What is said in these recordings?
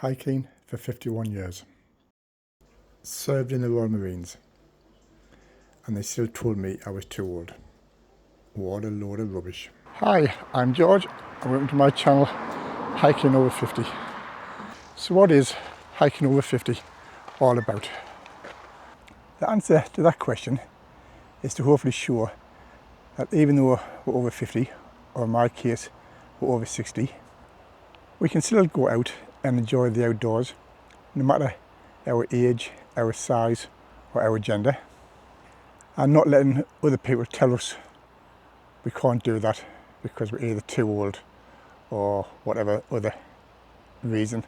Hiking for 51 years. Served in the Royal Marines, and they still told me I was too old. What a load of rubbish. Hi, I'm George and welcome to my channel, Hiking Over 50. So what is hiking over 50 all about? The answer to that question is to hopefully show that even though we're over 50, or in my case we're over 60, we can still go out and enjoy the outdoors, no matter our age, our size or our gender, and not letting other people tell us we can't do that because we're either too old or whatever other reason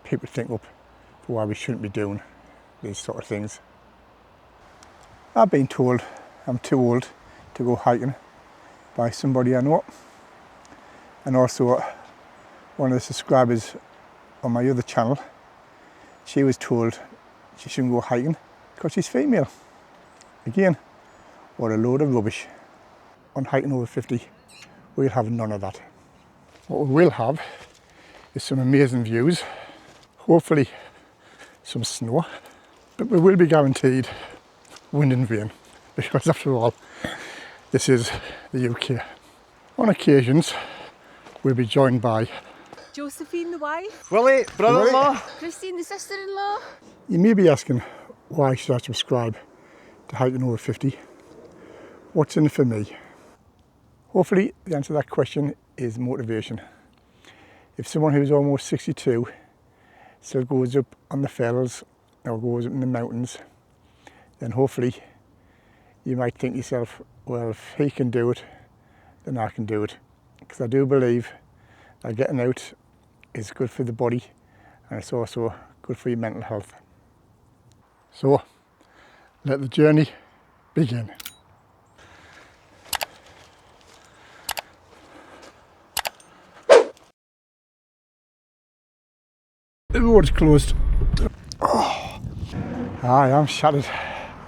people think up for why we shouldn't be doing these sort of things. I've been told I'm too old to go hiking by somebody I know, and also one of the subscribers on my other channel, she was told she shouldn't go hiking because she's female. Again, what a load of rubbish. On hiking over 50, we'll have none of that. What we will have is some amazing views, hopefully some snow, but we will be guaranteed wind and rain because after all, this is the UK. On occasions, we'll be joined by Josephine the wife, Willie, brother-in-law, Christine the sister-in-law. You may be asking, why should I subscribe to Hiking Over 50? What's in it for me? Hopefully the answer to that question is motivation. If someone who's almost 62 still goes up on the fells or goes up in the mountains, then hopefully you might think to yourself, well, if he can do it, then I can do it. Because I do believe that getting out is good for the body and it's also good for your mental health. So let the journey begin. The road's closed. Oh, I am shattered.